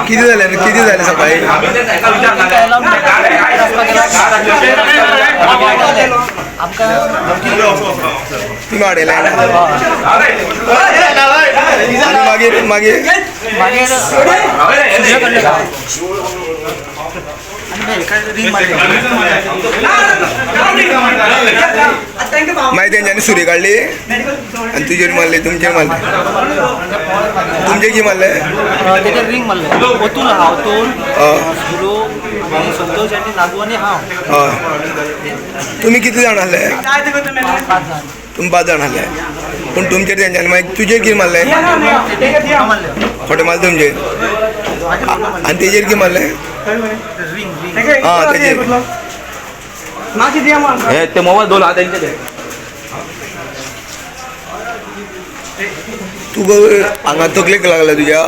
किती झाले सकाळी? तुम्ही वाडयला मागीर मागीर मागीर तेंच्यांनी सुरी काढली आनी तुजेर मारली, तुमचेर मारली. तुमचे की मारले? रिंग मारले. ओतून हांव तोल सुरू आनी संतोष आनी नागू आनी हांव. हय. तुमी कितले जाण आहले? तुमी 5 जाण आहले. पूण तुमचेर तेंच्यांनी मागीर तुजेर कितें मारले? खोटे मारले तुमचेर. आनी तेजेर कितें मारले? हां तेजेर. ते मोबाईल 2 हात त्यांचे ते. तुका हांगा तकलेक लागला तुज्या?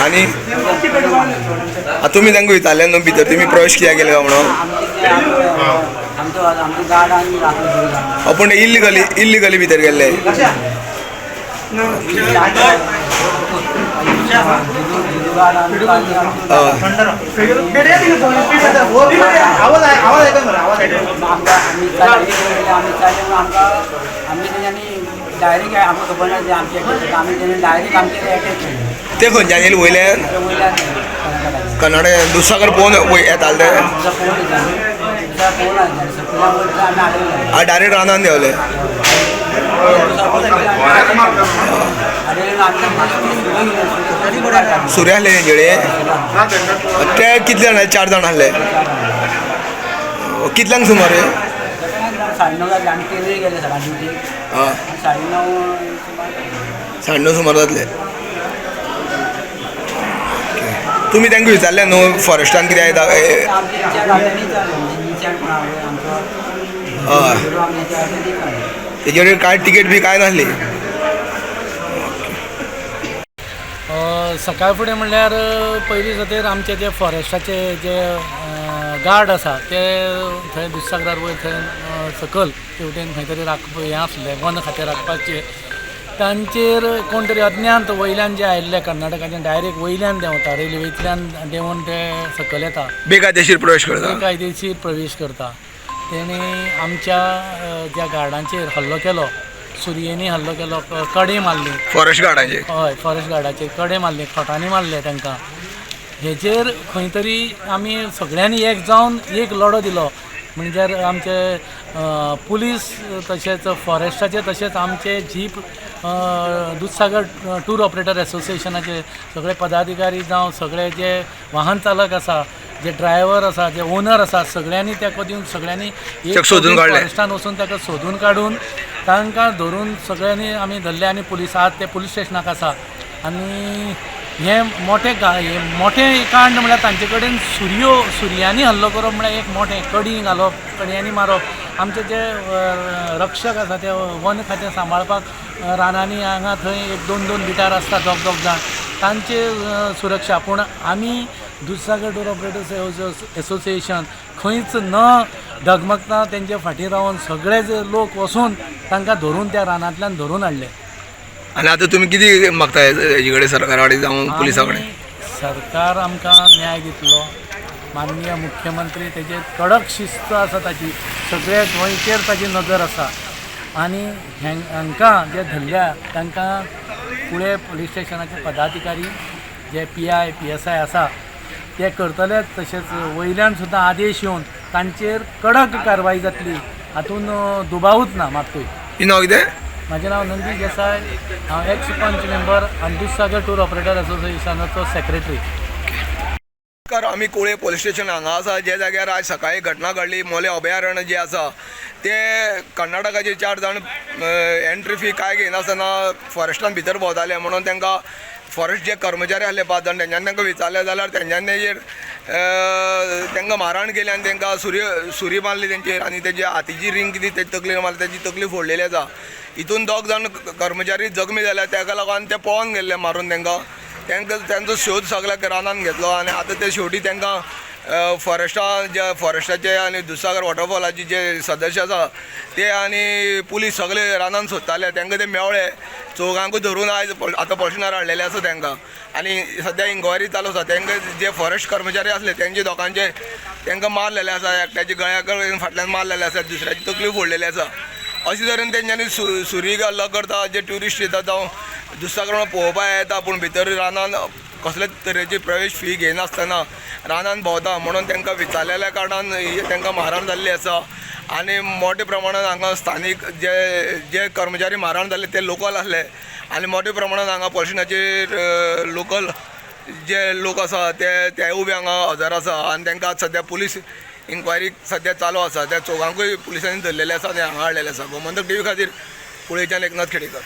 आनी तुमी तांकां विचारलें न्हू भितर तुमी प्रवेश कित्याक केलो म्हणून? पूण इल्लिगली भितर गेल्ले. डायरेक्ट आमकां खबर ना आमचे आमी डायरेक्ट आमचे ते खंयच्यान वयल्यान कर्नाटक दुधसागर पळोवन येताले ते? डायरेक्ट रानान देंवले. सुरे आहले तेंचेडे? ते कितले जाण आहले? 4 जाण आहले. कितल्यांक सुमार? 9:30 गेले सकाळ ड्युटीक. 9:30 सुमार जातले. तुमी तांकां विचारलें न्हू फॉरेस्टान कितें येता? हय. तेजे कडेन कांय टिकेट बी कांय नासली. सकाळ फुडें म्हणल्यार पयलीं जातेर आमचे जे फॉरेस्टाचे जे गार्ड आसा ते थंय दुधसागरार वयर थंय सकल तेवटेन खंय तरी हें आसलें वन खातें राखपाचें. तांचेर कोण तरी अज्ञात वयल्यान जे आयिल्ले कर्नाटकाचे डायरेक्ट वयल्यान देंवता, रेल्वेंतल्यान देंवन ते सकल येता, बेकायदेशीर प्रवेश करता. बेकायदेशीर प्रवेश करता. तेणी आमच्या ज्या गार्डांचेर हल्लो केलो, सुरयेनी हल्लो केलो, कडे मारली फॉरेस्ट गार्डाचे. हय फॉरेस्ट गार्डाचेर कडे मारले, खोटांनी मारले तांकां. हेजेर खंय तरी आमी सगळ्यांनी एक जावन एक लढो दिलो. म्हणजे आमचे पुलीस तशेंच फॉरेस्टाचे तशेंच आमचे जीप दुधसागर टूर ऑपरेटर असोसिएशनाचे सगळे पदाधिकारी जावं सगळे जे वाहन चालक आसा, जे ड्रायव्हर आसा, जे ओनर आसा, सगळ्यांनी तेको दिवन सगळ्यांनी फॉरेस्टान वचून ताका सोदून काडून तांकां धरून सगळ्यांनी आमी धरले आनी पुलीस आज ते पुलीस स्टेशनाक आसा. आनी हे मोठे कांड म्हळ्यार तांचे कडेन सुरयांनी हल्लो करप म्हळ्यार एक मोठें कडी घालप, कडयांनी मारप. आमचे जे रक्षक आसा ते वन खातें सांबाळपाक रानांनी हांगा थंय 1-2 गिटार आसता दोग जाण, तांचे सुरक्षा. पूण आमी दुधसागर टूर ऑपरेटर्स असोसिएशन खंयच न डगमगता तेंचे फाटीं रावन सगळे जे लोक वचून तांकां धरून त्या रानांतल्यान धरून हाडले. आनी आतां तुमी कितें मागताय हेजे कडेन सरकारा कडेन जावं पुलिसा कडेन? सरकार आमकां न्याय दितलो. माननीय मुख्यमंत्री तेजेर कडक शिस्त आसा, ताची सगळे गोंयचेर ताची नजर आसा. आनी हांकां जे धरल्या तांकां फुडें पुलीस स्टेशनाचे पदाधिकारी जे PI PSI आसा ते करतलेच. तशेंच वयल्यान सुद्दां आदेश येवन तांचेर कडक कारवाई जातली, हातून दुबावूच ना मात्तूय. नांव कितें? म्हजें नांव नंदीश देसाय, हांव एक्स पंच मेंबर आनी दुधसागर टूर ऑपरेटर असोसिएशनाचो सेक्रेटरी. आमी कोळे पोलीस स्टेशन हांगा आसा, जे जाग्यार आज सकाळी घटना घडली. मोले अभयारण्य जे आसा ते कर्नाटकाचे 4 जाण एंट्री फी कांय घेनासतना फॉरेस्टान भितर भोंवताले म्हणून तांकां फॉरेस्ट जे कर्मचारी आहले 5 जाण तेंच्यांनी तांकां विचारलें जाल्यार तेंच्यांनी तेजेर तांकां मारहाण केली आनी तांकां सुरी मारली तेंचेर. आनी तेजी हातीची रिंग कितें तेजी तकली मारली, तेजी तकली फोडलेली आसा. हितून 2 जाण कर्मचारी जखमी जाले. ताका लागून ते पळोवन गेल्ले मारून तांचो शोध सगळ्या रानान घेतलो. आनी आतां ते शेवटी तांकां फॉरेस्टाचे आनी दुधसागर वॉटरफॉलाचे जे सदस्य आसा ते आनी पुलीस सगळे रानान सोदताले तांकां ते मेवळे चौगांकूय धरून आयज आतां पोर्शनार हाडलेले आसा तांकां आनी सद्या इन्क्वायरी चालू आसा तांकां जे फॉरेस्ट कर्मचारी आसले तेंचे दोगांचे तांकां मारलेले आसा एकट्याच्या गळ्याक फाटल्यान मारलेले आसा दुसऱ्याची तकली फोडलेली आसा अशे तरेन तेंच्यांनी सुरी हल्लो करता जे ट्युरिस्ट येता जावं दुधसागर पळोवपाक येता पूण भितर रानान कसले तरेची प्रवेश फी घेयनासतना रानान भोंवता म्हणून तांकां विचारलेल्या कारणान तांकां मारहाण जाल्ली आसा आनी मोठ्या प्रमाणान हांगा स्थानीक जे कर्मचारी मारहाण जाल्ले ते लोकल आसले आनी मोठ्या प्रमाणान हांगा पोर्शनाचेर लोकल जे लोक आसा ते उबे हांगा हजर आसा आनी तांकां सद्या पुलीस इन्क्वायरी सद्या चालू आसा त्या चौगांकूय पुलिसांनी धरलेले आसा आनी हांगा हाडलेले आसा गोमंतक TV खातीर कुळेच्यान एकनाथ खेडेकर.